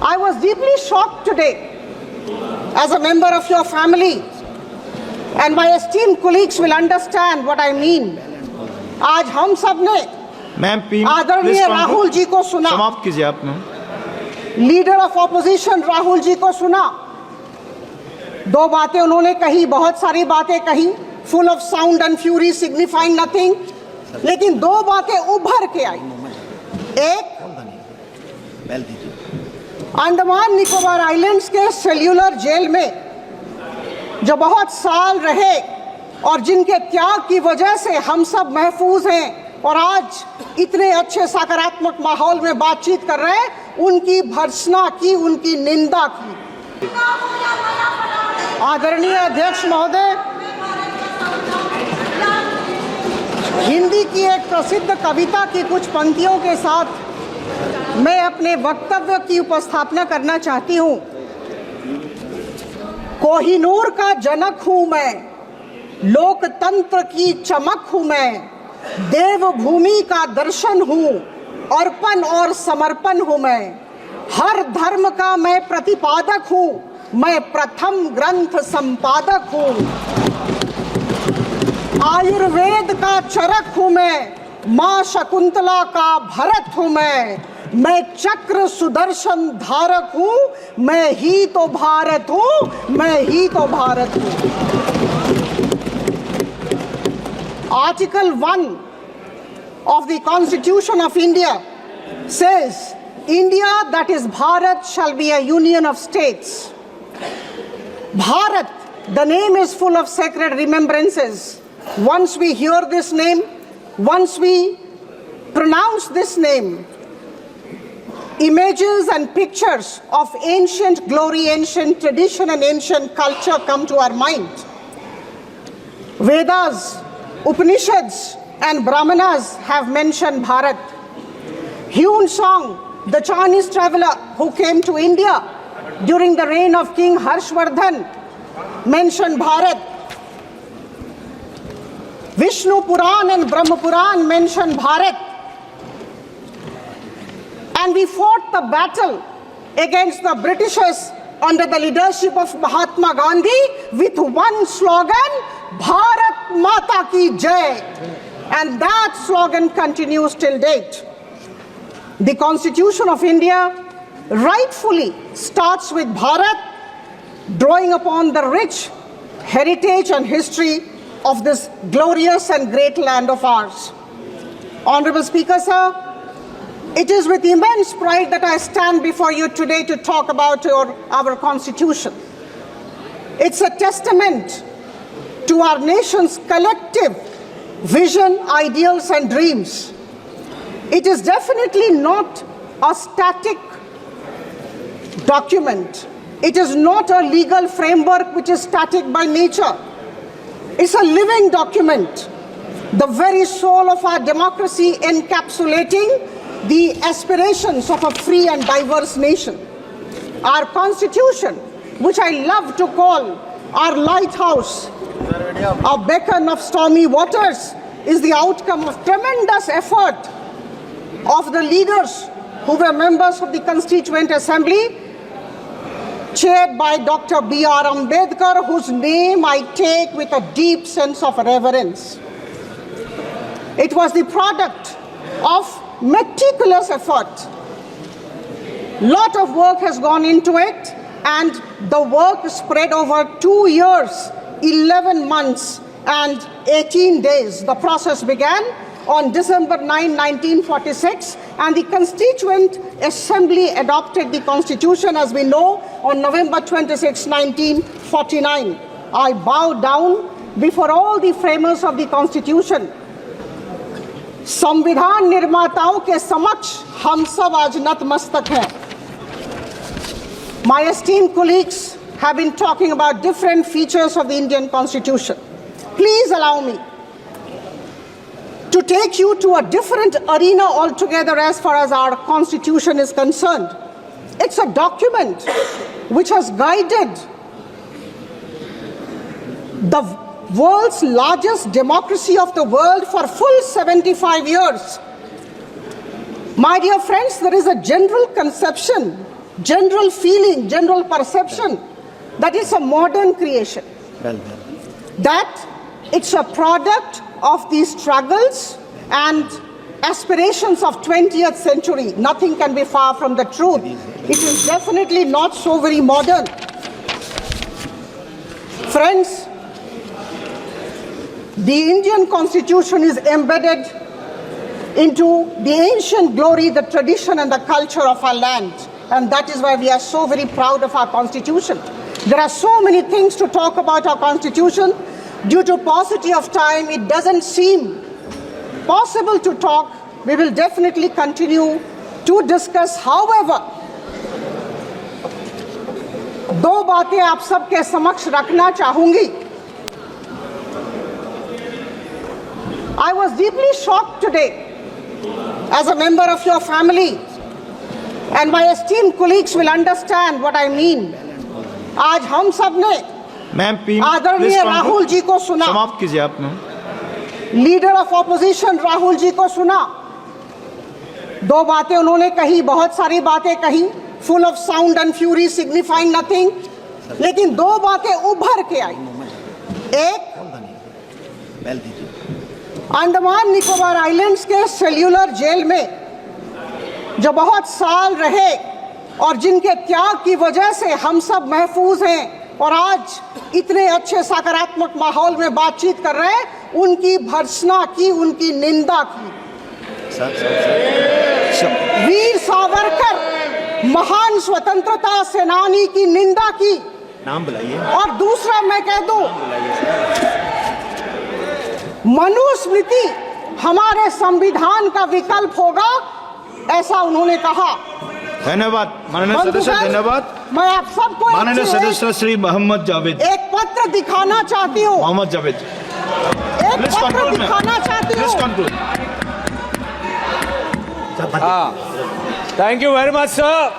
I was deeply shocked today as a member of your family, and my esteemed colleagues will understand what I mean. आज हम सब ने आदरणीय राहुल जी को सुना, समाप्त कीजिए आप ma'am. Leader of opposition Rahul ji को सुना। दो बातें उन्होंने कही, बहुत सारी बातें कही, full of sound and fury, signifying nothing, लेकिन दो बातें उभर के आई। एक, अंडमान निकोबार आइलैंड्स के सेल्यूलर जेल में जो बहुत साल रहे और जिनके त्याग की वजह से हम सब महफूज हैं और आज इतने अच्छे सकारात्मक माहौल में बातचीत कर रहे हैं, उनकी भर्त्सना की, उनकी निंदा की। आदरणीय अध्यक्ष महोदय, हिंदी की एक प्रसिद्ध कविता की कुछ पंक्तियों के साथ मैं अपने वक्तव्य की उपस्थापना करना चाहती हूँ। कोहिनूर का जनक हूँ मैं, लोकतंत्र की चमक हूँ मैं, देवभूमि का दर्शन हूँ, अर्पण और समर्पण हूँ मैं, हर धर्म का मैं प्रतिपादक हूँ, मैं प्रथम ग्रंथ संपादक हूँ, आयुर्वेद का चरक हूँ मैं, माँ शकुंतला का भरत हूँ मैं चक्र सुदर्शन धारक हूँ, मैं ही तो भारत हूँ, मैं ही तो भारत हूँ। Article 1 of the Constitution of India says, India, that is Bharat, shall be a union of states. Bharat, the name is full of sacred remembrances. Once we hear this name, once we pronounce this name, images and pictures of ancient glory, ancient tradition and ancient culture come to our mind. Vedas, Upanishads and Brahmanas have mentioned Bharat. Hyun Song, the Chinese traveler who came to India during the reign of King Harshvardhan, mentioned Bharat. Vishnu Puran and Brahma Puran mention Bharat. And we fought the battle against the Britishers under the leadership of Mahatma Gandhi with one slogan, Bharat Mata Ki Jai. And that slogan continues till date. The Constitution of India rightfully starts with Bharat, drawing upon the rich heritage and history of this glorious and great land of ours. Honorable Speaker, sir, it is with immense pride that I stand before you today to talk about our Constitution. It's a testament to our nation's collective vision, ideals, and dreams. It is definitely not a static document. It is not a legal framework which is static by nature. It's a living document, the very soul of our democracy, encapsulating the aspirations of a free and diverse nation. Our Constitution, which I love to call our lighthouse, a beacon of stormy waters, is the outcome of tremendous effort of the leaders who were members of the Constituent Assembly, chaired by Dr. B.R. Ambedkar, whose name I take with a deep sense of reverence. It was the product of meticulous effort. Lot of work has gone into it, and the work spread over 2 years, 11 months and 18 days. The process began on December 9, 1946, and the Constituent Assembly adopted the Constitution, as we know, on November 26, 1949. I bow down before all the framers of the Constitution. संविधान निर्माताओं के समक्ष हम सब आज नतमस्तक हैं. My esteemed colleagues have been talking about different features of the Indian Constitution. Please allow me to take you to a different arena altogether as far as our Constitution is concerned. It's a document which has guided the world's largest democracy of the world for full 75 years. My dear friends, there is a general conception general feeling, general perception that it's a modern creation. That it's a product of these struggles and aspirations of 20th century. Nothing can be far from the truth. It is definitely not so very modern. Friends, the Indian Constitution is embedded into the ancient glory, the tradition and the culture of our land. And that is why we are so very proud of our Constitution. There are so many things to talk about our Constitution. Due to paucity of time, it doesn't seem possible to talk. We will definitely continue to discuss. However, दो बातें आप सबके समक्ष रखना चाहूंगी. I was deeply shocked today as a member of your family, and my esteemed colleagues will understand what I mean. आज हम सब ने आदरणीय राहुल जी को सुना, समाप्त कीजिए आपने, leader of opposition Rahul ji को सुना. दो बातें उन्होंने कही, बहुत सारी बातें कही, full of sound and fury, signifying nothing. लेकिन दो बातें उभर के आई. एक, अंडमान निकोबार आइलैंड्स के सेल्यूलर जेल में जो बहुत साल रहे और जिनके त्याग की वजह से हम सब महफूज हैं और आज इतने अच्छे सकारात्मक माहौल में बातचीत कर रहे हैं, उनकी भर्त्सना की, उनकी निंदा की. वीर सावरकर महान स्वतंत्रता सेनानी की निंदा की. नाम बुलाइए. और दूसरा मैं कह दूं, मनुस्मृति हमारे संविधान का विकल्प होगा, ऐसा उन्होंने कहा. धन्यवाद माननीय सदस्य, धन्यवाद. मैं आप सबको माननीय सदस्य श्री मोहम्मद जावेद, एक पत्र दिखाना चाहती हूँ. मोहम्मद जावेद, एक पत्र दिखाना चाहती हूँ. Thank you very much, sir.